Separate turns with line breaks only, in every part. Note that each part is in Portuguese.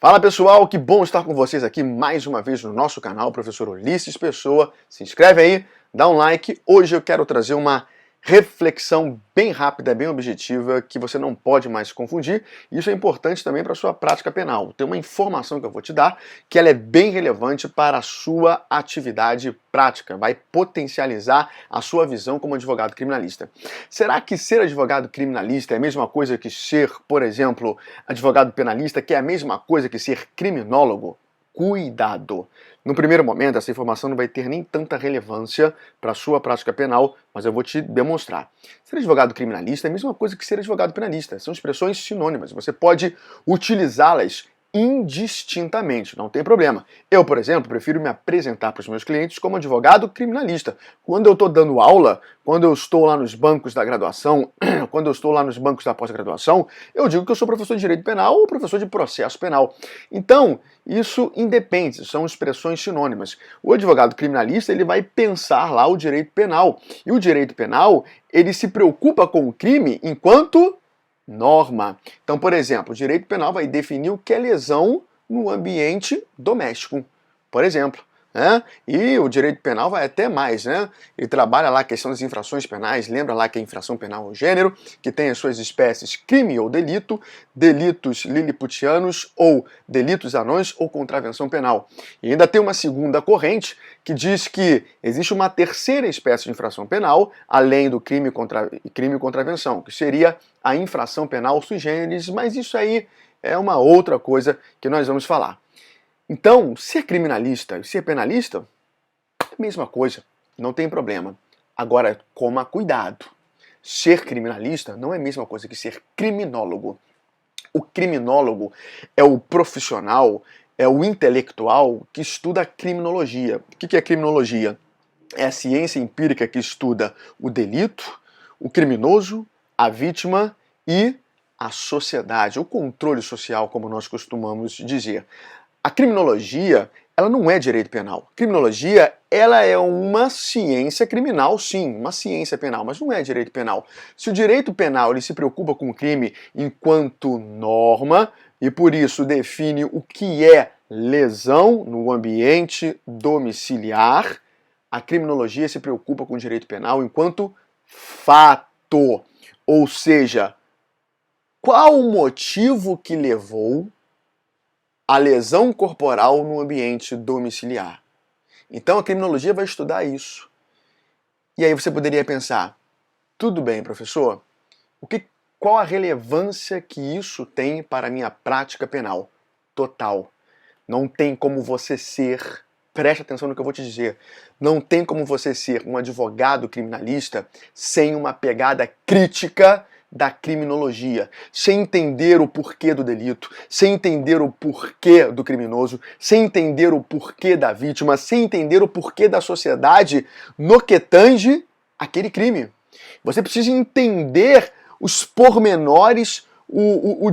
Fala pessoal, que bom estar com vocês aqui mais uma vez no nosso canal, professor Ulisses Pessoa. Se inscreve aí, dá um like. Hoje eu quero trazer uma reflexão bem rápida, bem objetiva, que você não pode mais confundir. Isso é importante também para a sua prática penal. Tem uma informação que eu vou te dar que ela é bem relevante para a sua atividade prática. Vai potencializar a sua visão como advogado criminalista. Será que ser advogado criminalista é a mesma coisa que ser, por exemplo, advogado penalista, que é a mesma coisa que ser criminólogo? Cuidado! No primeiro momento, essa informação não vai ter nem tanta relevância para a sua prática penal, mas eu vou te demonstrar. Ser advogado criminalista é a mesma coisa que ser advogado penalista. São expressões sinônimas. Você pode utilizá-las indistintamente, não tem problema. Eu, por exemplo, prefiro me apresentar para os meus clientes como advogado criminalista. Quando eu estou dando aula, quando eu estou lá nos bancos da graduação, quando eu estou lá nos bancos da pós-graduação, eu digo que eu sou professor de direito penal ou professor de processo penal. Então, isso independe, são expressões sinônimas. O advogado criminalista, ele vai pensar lá o direito penal. E o direito penal, ele se preocupa com o crime enquanto norma. Então, por exemplo, o direito penal vai definir o que é lesão no ambiente doméstico, por exemplo. E o direito penal vai até mais, Ele trabalha lá a questão das infrações penais, lembra lá que a infração penal é um gênero, que tem as suas espécies crime ou delito, delitos liliputianos ou delitos anões ou contravenção penal. E ainda tem uma segunda corrente que diz que existe uma terceira espécie de infração penal, além do crime e contravenção, que seria a infração penal sui generis, mas isso aí é uma outra coisa que nós vamos falar. Então, ser criminalista e ser penalista é a mesma coisa, não tem problema. Agora, coma cuidado. Ser criminalista não é a mesma coisa que ser criminólogo. O criminólogo é o profissional, é o intelectual que estuda a criminologia. O que é criminologia? É a ciência empírica que estuda o delito, o criminoso, a vítima e a sociedade, o controle social, como nós costumamos dizer. A criminologia, ela não é direito penal. Criminologia, ela é uma ciência criminal, sim, uma ciência penal, mas não é direito penal. Se o direito penal ele se preocupa com o crime enquanto norma e por isso define o que é lesão no ambiente domiciliar, a criminologia se preocupa com o direito penal enquanto fato. Ou seja, qual o motivo que levou a lesão corporal no ambiente domiciliar? Então a criminologia vai estudar isso. E aí você poderia pensar, tudo bem, professor, qual a relevância que isso tem para a minha prática penal? Total. Não tem como você ser, preste atenção no que eu vou te dizer, não tem como você ser um advogado criminalista sem uma pegada crítica da criminologia, sem entender o porquê do delito, sem entender o porquê do criminoso, sem entender o porquê da vítima, sem entender o porquê da sociedade no que tange aquele crime. Você precisa entender os pormenores, o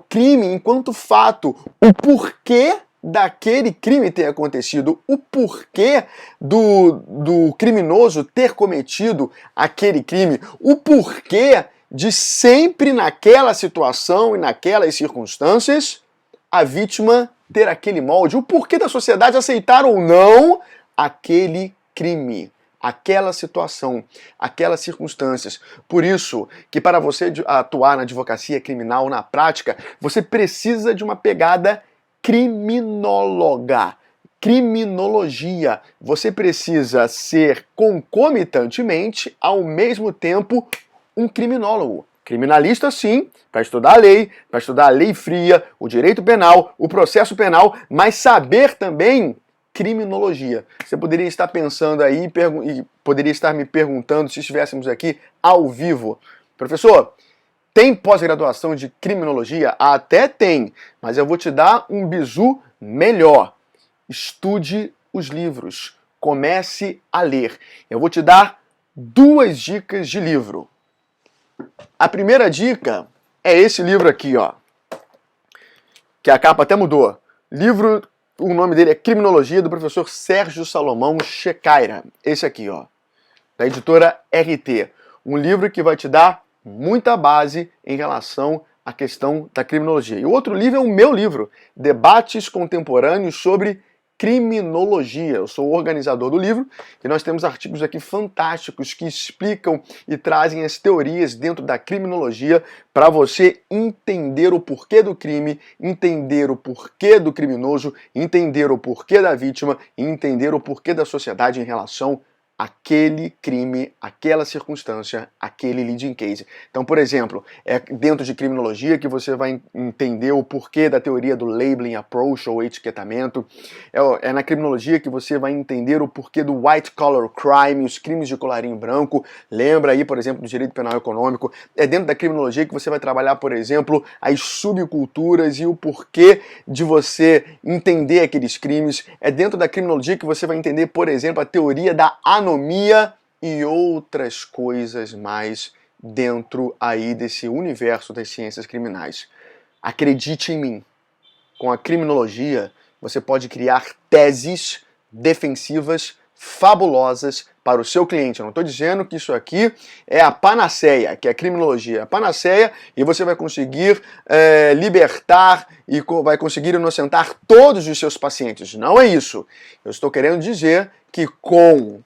crime enquanto fato, o porquê daquele crime ter acontecido, o porquê do criminoso ter cometido aquele crime, o porquê de sempre naquela situação e naquelas circunstâncias a vítima ter aquele molde, o porquê da sociedade aceitar ou não aquele crime, aquela situação, aquelas circunstâncias. Por isso que para você atuar na advocacia criminal na prática, você precisa de uma pegada criminóloga. Criminologia. Você precisa ser concomitantemente, ao mesmo tempo, um criminólogo. Criminalista, sim, para estudar a lei fria, o direito penal, o processo penal, mas saber também criminologia. Você poderia estar pensando aí e poderia estar me perguntando se estivéssemos aqui ao vivo. Professor, tem pós-graduação de criminologia? Até tem, mas eu vou te dar um bizu melhor. Estude os livros, comece a ler. Eu vou te dar 2 dicas de livro. A primeira dica é esse livro aqui, ó, que a capa até mudou. Livro, o nome dele é Criminologia, do professor Sérgio Salomão Checaira. Esse aqui, ó, da editora RT. Um livro que vai te dar muita base em relação a questão da criminologia. E o outro livro é o meu livro, Debates Contemporâneos sobre Criminologia. Eu sou o organizador do livro e nós temos artigos aqui fantásticos que explicam e trazem as teorias dentro da criminologia para você entender o porquê do crime, entender o porquê do criminoso, entender o porquê da vítima e entender o porquê da sociedade em relação àquele crime, aquela circunstância, aquele leading case. Então, por exemplo, é dentro de criminologia que você vai entender o porquê da teoria do labeling approach ou etiquetamento. É na criminologia que você vai entender o porquê do white collar crime, os crimes de colarinho branco. Lembra aí, por exemplo, do direito penal econômico. É dentro da criminologia que você vai trabalhar, por exemplo, as subculturas e o porquê de você entender aqueles crimes. É dentro da criminologia que você vai entender, por exemplo, a teoria da anomia e outras coisas mais dentro aí desse universo das ciências criminais. Acredite em mim, com a criminologia você pode criar teses defensivas fabulosas para o seu cliente. Eu não estou dizendo que isso aqui é a panaceia, que é a criminologia. É a panaceia e você vai conseguir libertar e vai conseguir inocentar todos os seus pacientes. Não é isso. Eu estou querendo dizer que com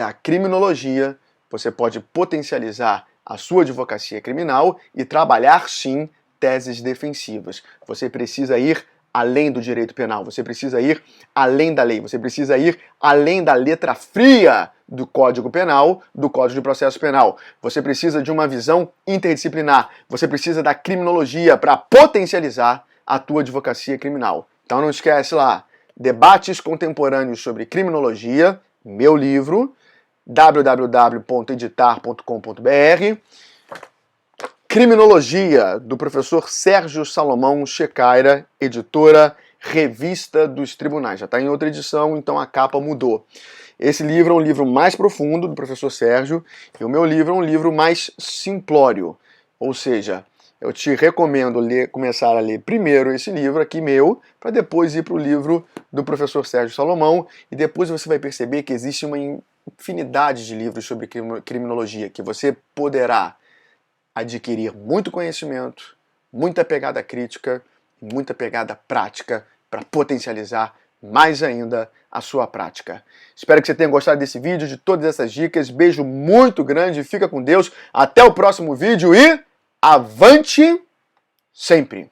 a criminologia você pode potencializar a sua advocacia criminal e trabalhar sim teses defensivas. Você precisa ir além do direito penal, você precisa ir além da lei, você precisa ir além da letra fria do Código Penal, do Código de Processo Penal. Você precisa de uma visão interdisciplinar, você precisa da criminologia para potencializar a tua advocacia criminal. Então não esquece lá, Debates Contemporâneos sobre Criminologia, meu livro, www.editar.com.br. Criminologia, do professor Sérgio Salomão Checaira, editora Revista dos Tribunais. Já está em outra edição, então a capa mudou. Esse livro é um livro mais profundo do professor Sérgio e o meu livro é um livro mais simplório. Ou seja, eu te recomendo começar a ler primeiro esse livro aqui meu, para depois ir para o livro do professor Sérgio Salomão e depois você vai perceber que existe uma infinidade de livros sobre criminologia que você poderá adquirir muito conhecimento, muita pegada crítica e muita pegada prática para potencializar mais ainda a sua prática. Espero que você tenha gostado desse vídeo, de todas essas dicas. Beijo muito grande, fica com Deus. Até o próximo vídeo e avante sempre!